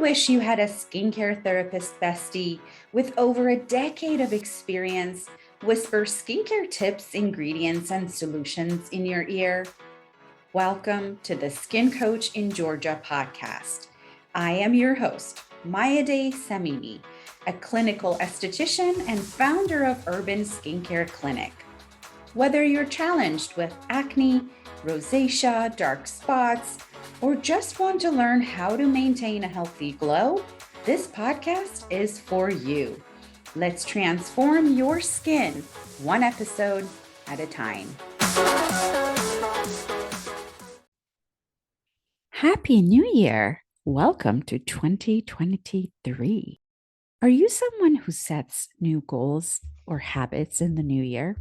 wish you had a skincare therapist bestie with over a decade of experience whisper skincare tips, ingredients, and solutions in your ear? Welcome to the Skin Coach in Georgia podcast. I am your host, Mayade Samini, a clinical esthetician and founder of Urban Skincare Clinic. Whether you're challenged with acne, rosacea, dark spots, or just want to learn how to maintain a healthy glow, this podcast is for you. Let's transform your skin one episode at a time. Happy New Year! Welcome to 2023. Are you someone who sets new goals or habits in the new year?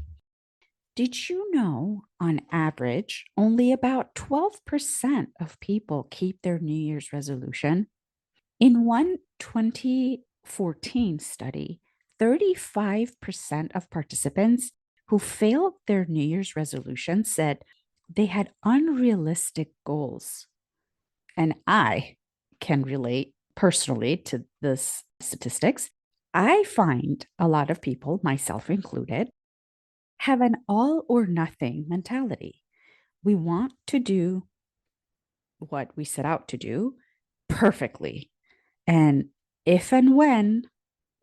Did you know, on average, only about 12% of people keep their New Year's resolution? In one 2014 study, 35% of participants who failed their New Year's resolution said they had unrealistic goals. And I can relate personally to this statistics. I find a lot of people, myself included, have an all or nothing mentality. We want to do what we set out to do perfectly. And if and when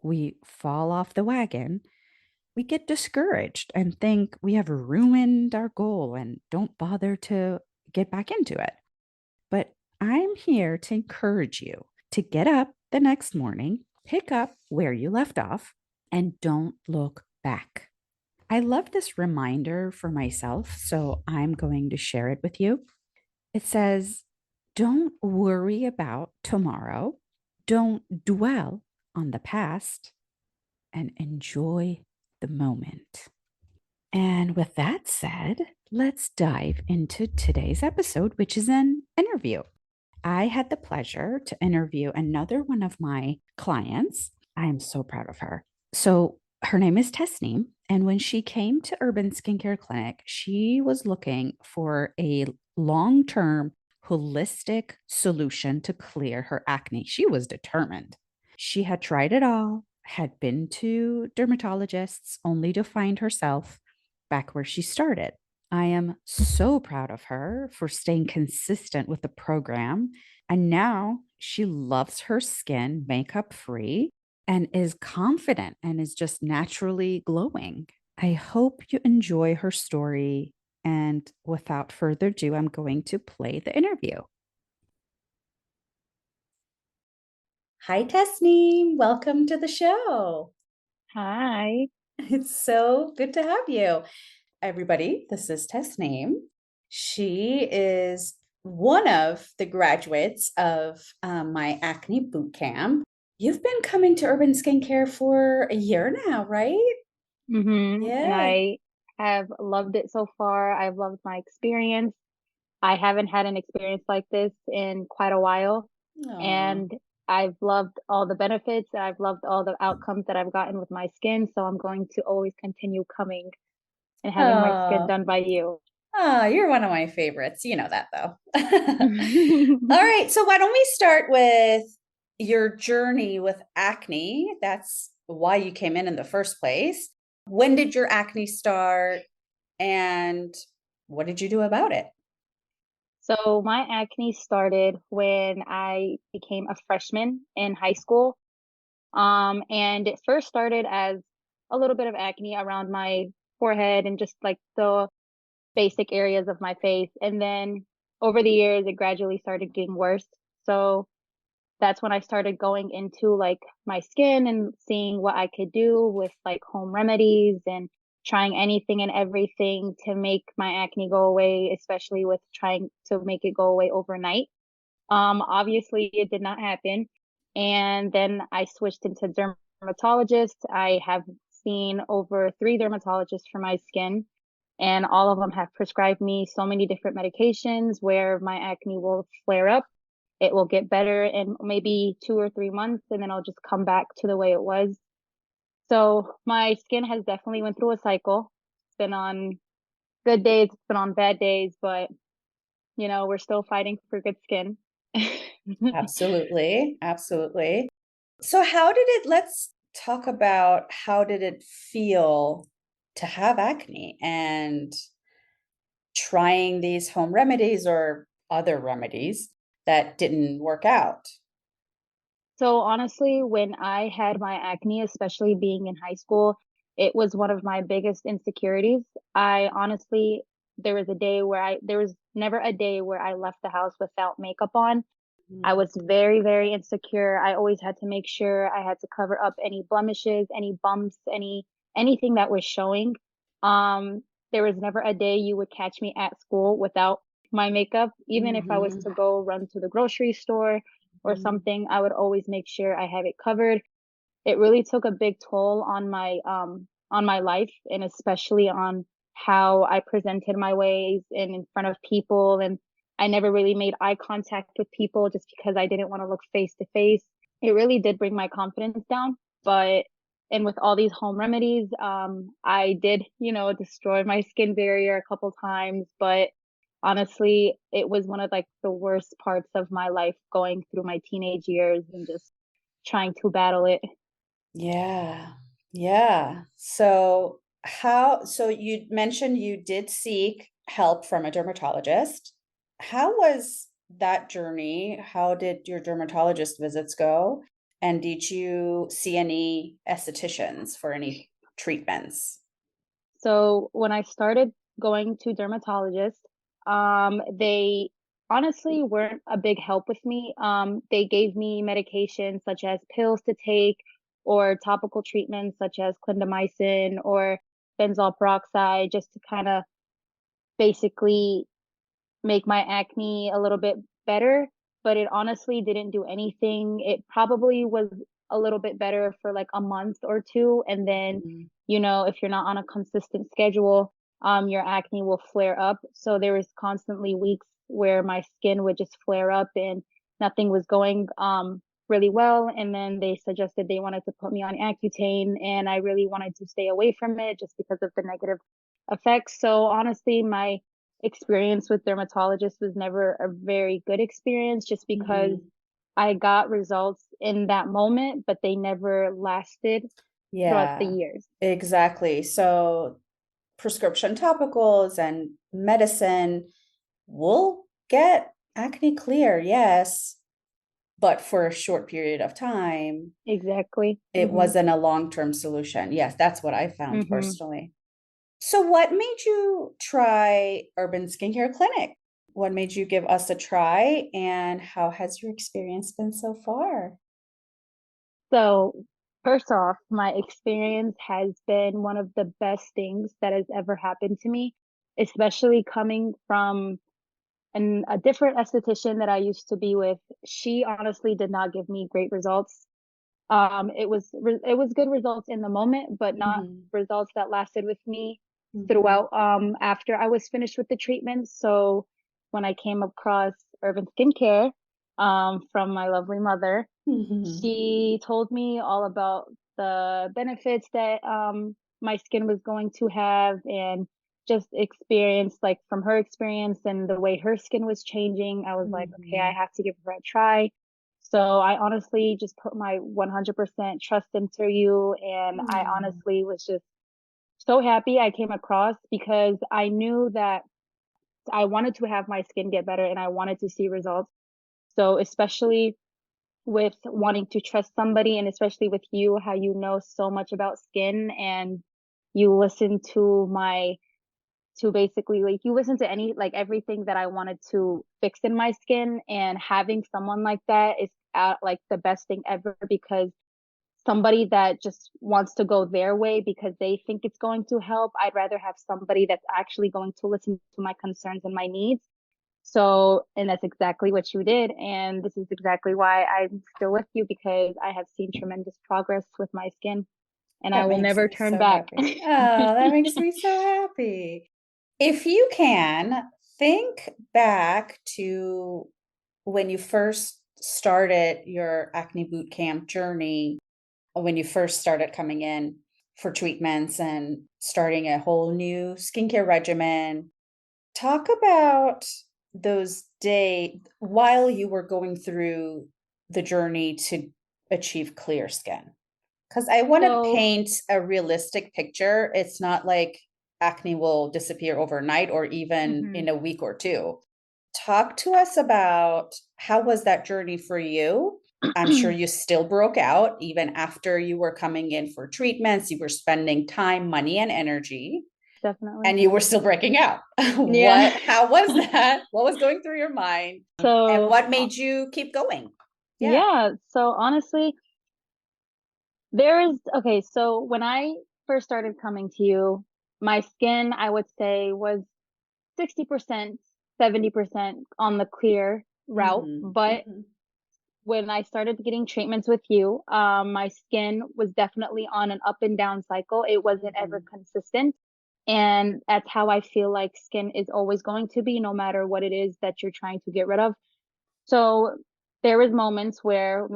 we fall off the wagon, we get discouraged and think we have ruined our goal and don't bother to get back into it. But I'm here to encourage you to get up the next morning, pick up where you left off, and don't look back. I love this reminder for myself, so I'm going to share it with you. It says, don't worry about tomorrow, don't dwell on the past, and enjoy the moment. And with that said, let's dive into today's episode, which is an interview. I had the pleasure to interview another one of my clients. I am so proud of her. So her name is Tasneem. And when she came to Urban Skincare Clinic, she was looking for a long-term holistic solution to clear her acne. She was determined. She had tried it all, had been to dermatologists only to find herself back where she started. I am so proud of her for staying consistent with the program. And now she loves her skin makeup free and is confident and is just naturally glowing. I hope you enjoy her story. And without further ado, I'm going to play the interview. Hi, Tasneem. Welcome to the show. Hi. It's so good to have you. Everybody, this is Tasneem. She is one of the graduates of my acne boot camp. You've been coming to Urban Skincare for a year now, right? And Yeah. I have loved it so far. I've loved my experience. I haven't had an experience like this in quite a while. Aw. And I've loved all the benefits. I've loved all the outcomes that I've gotten with my skin. So I'm going to always continue coming and having my skin done by you. Oh, you're one of my favorites. You know that, though. All right. So why don't we start with your journey with acne? That's why you came in the first place. When did your acne start and what did you do about it? So my acne started when I became a freshman in high school. And it first started as a little bit of acne around my forehead and just like the basic areas of my face. And then over the years, it gradually started getting worse. So that's when I started going into like my skin and seeing what I could do with like home remedies and trying anything and everything to make my acne go away, especially with trying to make it go away overnight. Obviously it did not happen. And then I switched into dermatologists. I have seen over 3 dermatologists for my skin, and all of them have prescribed me so many different medications where my acne will flare up. It will get better in maybe 2 or 3 months, and then I'll just come back to the way it was. So my skin has definitely went through a cycle. It's been on good days, it's been on bad days, but you know, we're still fighting for good skin. Absolutely. Absolutely. So how did it let's talk about how did it feel to have acne and trying these home remedies or other remedies that didn't work out? So honestly, when I had my acne, especially being in high school, it was one of my biggest insecurities. I honestly, there was never a day where I left the house without makeup on. I Mm, was very, very insecure. I always had to make sure I had to cover up any blemishes, any bumps, anything that was showing. Um, there was never a day you would catch me at school without my makeup. Even if I was mhm, to go run to the grocery store or mhm, something, I would always make sure I have it covered. It really took a big toll on my life and especially on how I presented my ways and in front of people, and I never really made eye contact with people just because I didn't want to look face to face. It really did bring my confidence down, but and with all these home remedies, I did, destroy my skin barrier a couple times, but honestly, it was one of like the worst parts of my life going through my teenage years and just trying to battle it. yeah. Yeah. So you mentioned you did seek help from a dermatologist. How was that journey? How did your dermatologist visits go? And did you see any estheticians for any treatments? So when I started going to dermatologists, they honestly weren't a big help with me. They gave me medications such as pills to take or topical treatments such as clindamycin or benzoyl peroxide just to kind of basically make my acne a little bit better, but it honestly didn't do anything. It probably was a little bit better for like a month or two. And then, Mhm. if you're not on a consistent schedule, your acne will flare up. So there was constantly weeks where my skin would just flare up and nothing was going really well. And then they suggested they wanted to put me on Accutane, and I really wanted to stay away from it just because of the negative effects. So honestly, my experience with dermatologists was never a very good experience just because Mhm. I got results in that moment, but they never lasted throughout the Yeah, years. exactly. So prescription topicals and medicine will get acne clear, yes, but for a short period of time, Exactly. it wasn't a long-term solution. Yes, that's what I found Hmm. personally. So what made you try Urban Skincare Clinic? What made you give us a try, and how has your experience been so far? So, first off, my experience has been one of the best things that has ever happened to me, especially coming from a different esthetician that I used to be with. She honestly did not give me great results. It was good results in the moment, but not Mhm, results that lasted with me mhm, throughout after I was finished with the treatment. So when I came across Urban Skincare from my lovely mother, mhm, she told me all about the benefits that my skin was going to have and just experience like from her experience and the way her skin was changing. I was like, okay, I mhm, have to give her a try. So I honestly just put my 100% trust into you. And I mhm. honestly was just so happy I came across because I knew that I wanted to have my skin get better and I wanted to see results. So especially with wanting to trust somebody and especially with you, how you know so much about skin and you listen to my to basically like you listen to any like everything that I wanted to fix in my skin, and having someone like that is like the best thing ever because somebody that just wants to go their way because they think it's going to help, I'd rather have somebody that's actually going to listen to my concerns and my needs. So, and that's exactly what you did. And this is exactly why I'm still with you because I have seen tremendous progress with my skin and I That will makes never me turn so back. happy. Oh, that makes me so happy. If you can, think back to when you first started your acne boot camp journey, or when you first started coming in for treatments and starting a whole new skincare regimen. Talk about those day while you were going through the journey to achieve clear skin? Because I want to So, paint a realistic picture. It's not like acne will disappear overnight or even mhm, in a week or two. Talk to us about how was that journey for you? I'm sure you still broke out even after you were coming in for treatments. You were spending time, money, and energy, definitely. and you were still breaking out. Yeah. How was that? What was going through your mind? And So, what made you keep going? Yeah. yeah, so honestly, there is okay, so when I first started coming to you, my skin, I would say, was 60%, 70% on the clear route, Mm-hmm. but Mm-hmm. when I started getting treatments with you, my skin was definitely on an up and down cycle. It wasn't ever Mm-hmm. consistent. And that's how I feel like skin is always going to be, no matter what it is that you're trying to get rid of. So there was moments where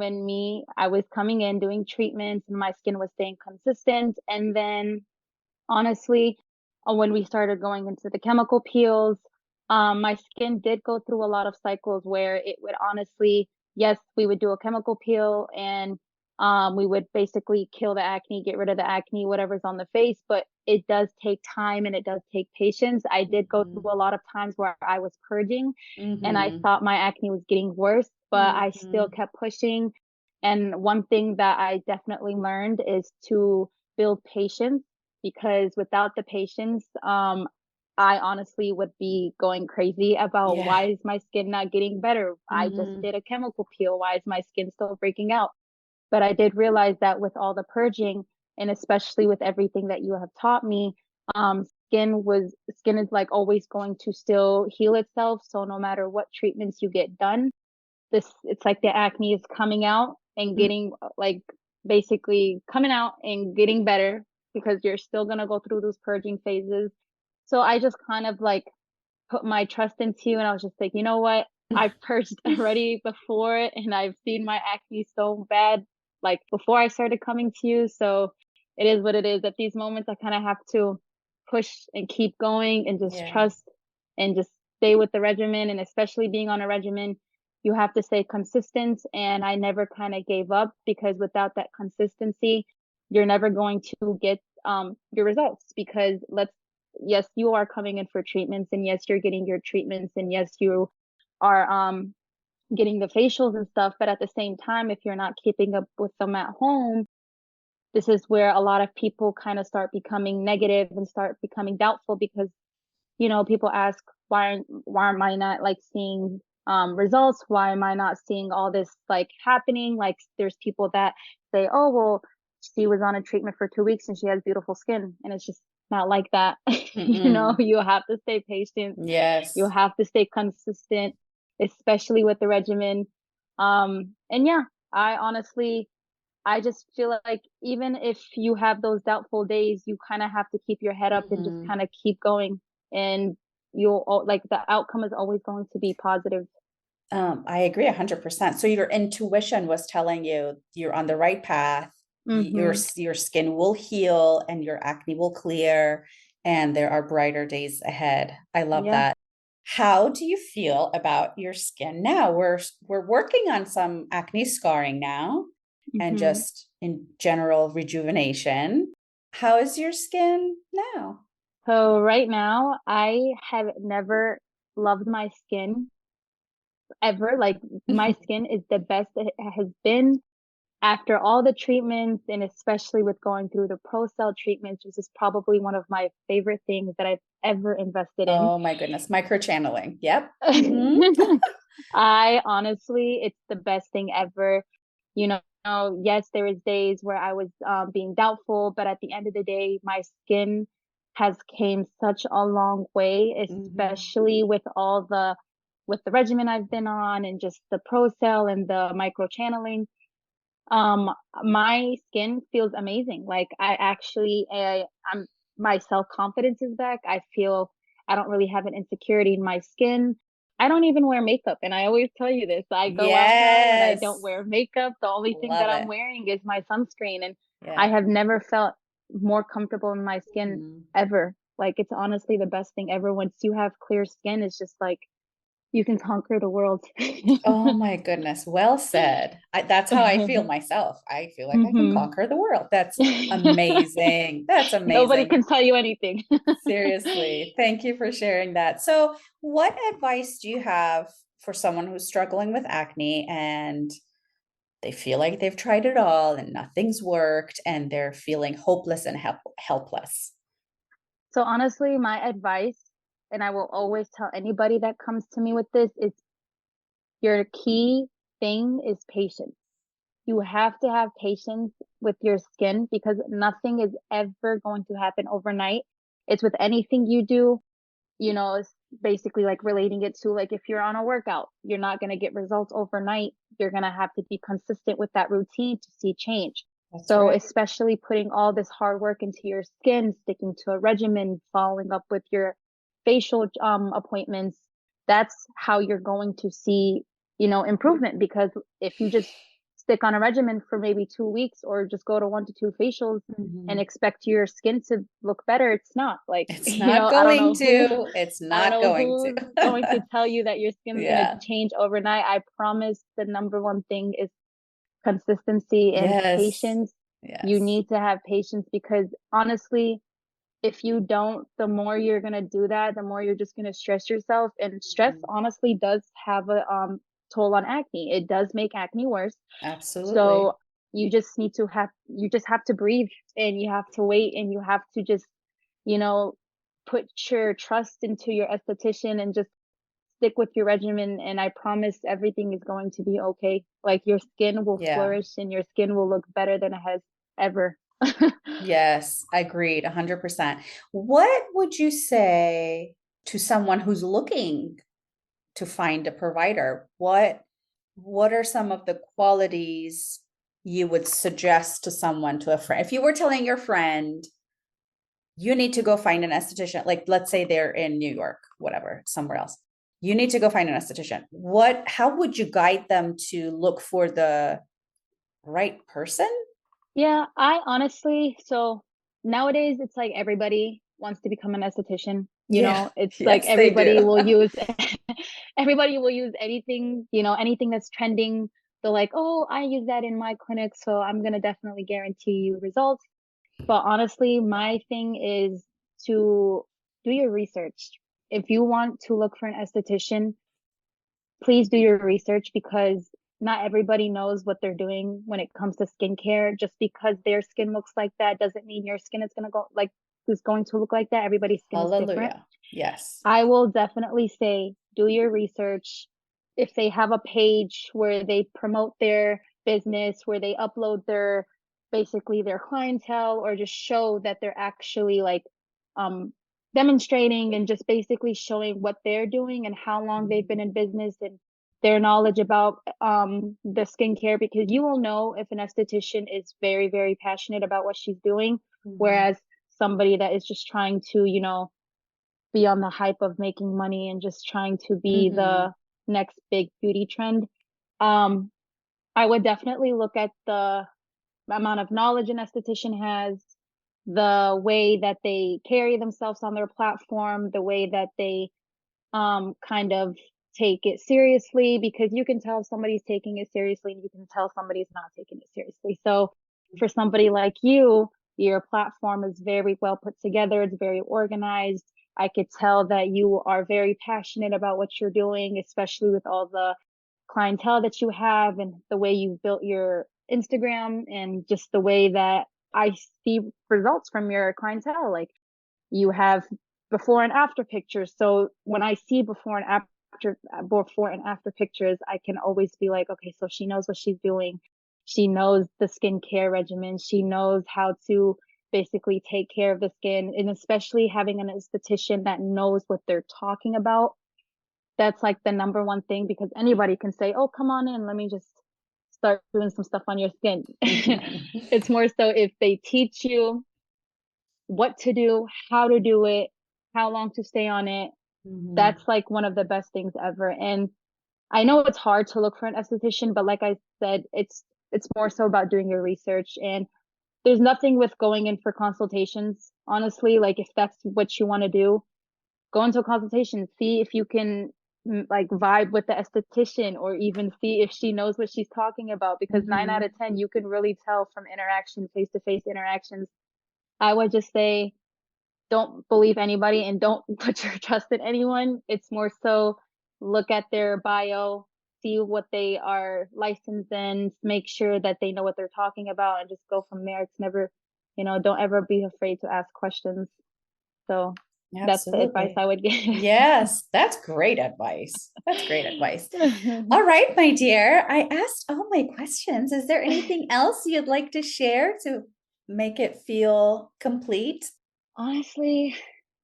I was coming in doing treatments and my skin was staying consistent. And then honestly, when we started going into the chemical peels, my skin did go through a lot of cycles where it would honestly, yes, we would do a chemical peel and we would basically kill the acne, get rid of the acne, whatever's on the face, but it does take time and it does take patience. I did go through a lot of times where I was purging and I Mm-hmm. thought my acne was getting worse, but I still Mm-hmm. kept pushing. And one thing that I definitely learned is to build patience because without the patience, I honestly would be going crazy about Yeah. why is my skin not getting better? I just Mm-hmm. did a chemical peel. Why is my skin still breaking out? But I did realize that with all the purging and especially with everything that you have taught me, skin is like always going to still heal itself. So no matter what treatments you get done, this it's like the acne is coming out and getting like basically coming out and getting better because you're still going to go through those purging phases. So I just kind of like put my trust into you and I was just like, you know what? I've purged already before and I've seen my acne so bad like before I started coming to you. So it is what it is. At these moments I kind of have to push and keep going and just Yeah. trust and just stay with the regimen. And especially being on a regimen, you have to stay consistent. And I never kind of gave up because without that consistency, you're never going to get your results because yes, you are coming in for treatments and yes, you're getting your treatments and yes, you are getting the facials and stuff. But at the same time, if you're not keeping up with them at home, this is where a lot of people kind of start becoming negative and start becoming doubtful because, people ask, why am I not like seeing results? Why am I not seeing all this like happening? Like there's people that say, oh, well, she was on a treatment for 2 weeks and she has beautiful skin. And it's just not like that. Mm-mm. You have to stay patient. You Yes. have to stay consistent, especially with the regimen. And yeah, I just feel like even if you have those doubtful days, you kind of have to keep your head up and just Mm-hmm. kind of keep going. And like the outcome is always going to be positive. I agree 100%. So your intuition was telling you you're on the right path. Mm-hmm. Your skin will heal and your acne will clear, and there are brighter days ahead. I love Yeah. that. How do you feel about your skin now? We're working on some acne scarring now, and Mm-hmm. just in general rejuvenation. How is your skin now? So right now, I have never loved my skin ever. Like my skin is the best it has been after all the treatments and especially with going through the pro cell treatments. This is probably one of my favorite things that I've ever invested in. Oh my goodness, micro channeling. Yep. Mm-hmm. I honestly, it's the best thing ever. You know, yes, there was days where I was being doubtful, but at the end of the day, my skin has came such a long way, Mm-hmm. especially with the regimen I've been on and just the pro cell and the micro channeling. Um, my skin feels amazing. Like I'm my self confidence is back. I feel I don't really have an insecurity in my skin. I don't even wear makeup, and I always tell you this. I go outside and I don't Yes. wear makeup. The only thing that Love I'm it. wearing is my sunscreen, and I Yeah. have never felt more comfortable in my skin Mhm. ever. Like it's honestly the best thing ever. Once you have clear skin, it's just like you can conquer the world. Oh my goodness. Well said. That's how I feel myself. I feel like I can Hmm. conquer the world. That's amazing. That's Nobody amazing. can tell you anything. Seriously. Thank you for sharing that. So, what advice do you have for someone who's struggling with acne and they feel like they've tried it all and nothing's worked and they're feeling hopeless and helpless? So honestly, my advice, and I will always tell anybody that comes to me with this, is your key thing is patience. You have to have patience with your skin because nothing is ever going to happen overnight. It's with anything you do, it's basically like relating it to like if you're on a workout, you're not going to get results overnight. You're going to have to be consistent with that routine to see change. That's So, right. especially putting all this hard work into your skin, sticking to a regimen, following up with your facial appointments, that's how you're going to see, improvement. Because if you just stick on a regimen for maybe 2 weeks or just go to 1 to 2 facials and Mhm. expect your skin to look better, it's not like, It's not I don't going know who to. It's I don't not know going who's going to to. tell you that your skin's going to Yeah. change overnight. I promise the number one thing is consistency and Yes. patience. You Yes. need to have patience because honestly, if you don't, the more you're going to do that, the more you're just going to stress yourself. And stress Mhm. honestly does have a toll on acne. It does make acne worse. Absolutely. So you just have to breathe and you have to wait and you have to just, you know, put your trust into your esthetician and just stick with your regimen. And I promise everything is going to be okay. Like your skin will Yeah. flourish and your skin will look better than it has ever. Yes, agreed, 100%. What would you say to someone who's looking to find a provider? What are some of the qualities you would suggest to someone, to a friend? If you were telling your friend, you need to go find an esthetician, like let's say they're in New York, whatever, somewhere else. You need to go find an esthetician. How would you guide them to look for the right person? Yeah, I honestly, so nowadays it's like everybody wants to become an esthetician. Yeah, It's like yes, they do. everybody will use anything, anything that's trending. They're like, oh, I use that in my clinic, so I'm gonna definitely guarantee you results. But honestly, my thing is to do your research. If you want to look for an esthetician, please do your research because not everybody knows what they're doing when it comes to skincare. Just because their skin looks like that doesn't mean your skin is going to look like that. Everybody's skin is different. Hallelujah. Yes. I will definitely say do your research. If they have a page where they promote their business, where they upload their basically their clientele or just show that they're actually like um demonstrating and just basically showing what they're doing and how long they've been in business and their knowledge about the skincare, because you will know if an esthetician is very, very passionate about what she's doing, Mhm. whereas somebody that is just trying to, be on the hype of making money and just trying to be Mhm. the next big beauty trend. Um, I would definitely look at the amount of knowledge an esthetician has, the way that they carry themselves on their platform, the way that they kind of take it seriously, because you can tell if somebody's taking it seriously and you can tell somebody's not taking it seriously. So for somebody like you, your platform is very well put together, it's very organized. I could tell that you are very passionate about what you're doing, especially with all the clientele that you have and the way you built your Instagram and just the way that I see results from your clientele. Like you have before and after pictures. So when I see before and after pictures, I can always be like, okay, so she knows what she's doing. She knows the skincare regimen. She knows how to basically take care of the skin, and especially having an esthetician that knows what they're talking about. That's like the number one thing, because anybody can say, oh, come on in, let me just start doing some stuff on your skin. It's more so if they teach you what to do, how to do it, how long to stay on it. Mhm. That's like one of the best things ever. And I know it's hard to look for an esthetician, but like I said, it's more so about doing your research. And there's nothing with going in for consultations, honestly. Like if that's what you want to do, go into a consultation, see if you can like vibe with the esthetician or even see if she knows what she's talking about, because 9 out Mhm. of 10 you can really tell from interaction, face-to-face interactions. I would just say don't believe anybody and don't put your trust in anyone. It's more so look at their bio, see what they are licensed in, make sure that they know what they're talking about, and just go from there. It's never, don't ever be afraid to ask questions. So that's the advice Absolutely. I would give. Yes, that's great advice. That's great advice. All right, my dear. I asked all my questions. Is there anything else you'd like to share to make it feel complete? Honestly,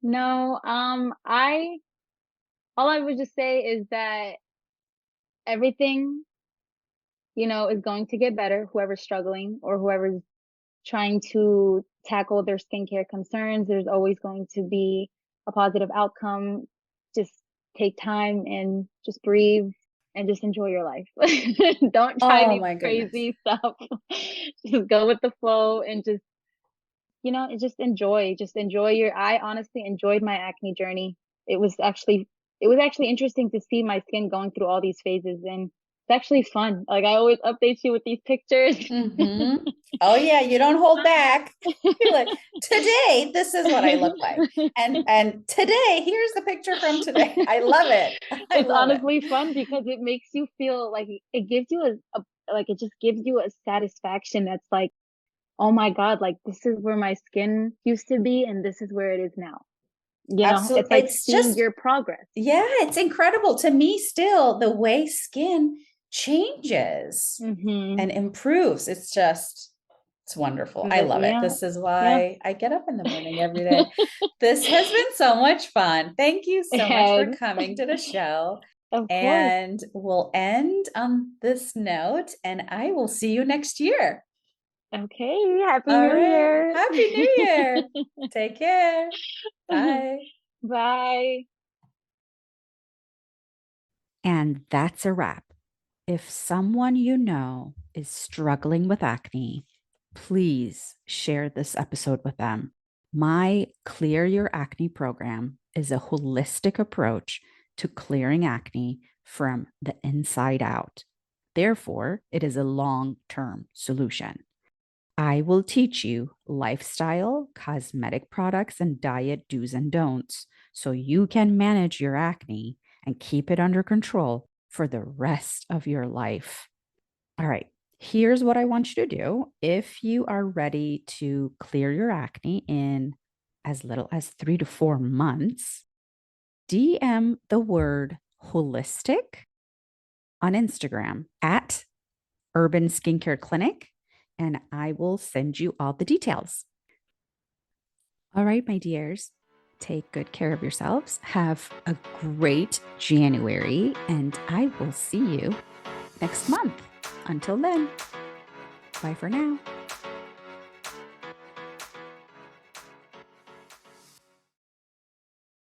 no. I all I would just say is that everything, is going to get better. Whoever's struggling or whoever's trying to tackle their skincare concerns, there's always going to be a positive outcome. Just take time and just breathe and just enjoy your life. Don't try Oh any my goodness. crazy stuff. Just go with the flow and and just enjoy I honestly enjoyed my acne journey. It was actually it was actually interesting to see my skin going through all these phases, and it's actually fun. Like, I always update you with these pictures. Mm-hmm. Oh yeah, you don't hold back. You're like, today, this is what I look like. And today, here's the picture from today. I love it. I It's love it. honestly fun because it makes you feel like it gives you like it just gives you a satisfaction that's like, oh my God, like this is where my skin used to be and this is where it is now. It's Absolutely. like It's seeing just, your progress. yeah, it's incredible to me still the way skin changes Mm-hmm. and improves. It's wonderful. I love it. Yeah. This is Yeah. why I get up in the morning every day. This has been so much fun. Thank you so much for And coming to the show. of course. And we'll end on this note, and I will see you next year. Okay. Happy All New right. Year. Happy New Year. Take care. Bye. Bye. And that's a wrap. If someone you know is struggling with acne, please share this episode with them. My Clear Your Acne program is a holistic approach to clearing acne from the inside out. Therefore, it is a long term solution. I will teach you lifestyle, cosmetic products, and diet do's and don'ts so you can manage your acne and keep it under control for the rest of your life. All right, here's what I want you to do. If you are ready to clear your acne in as little as 3 to 4 months, DM the word holistic on Instagram at Urban Skincare Clinic, and I will send you all the details. All right, my dears, take good care of yourselves. Have a great January, and I will see you next month. Until then, bye for now.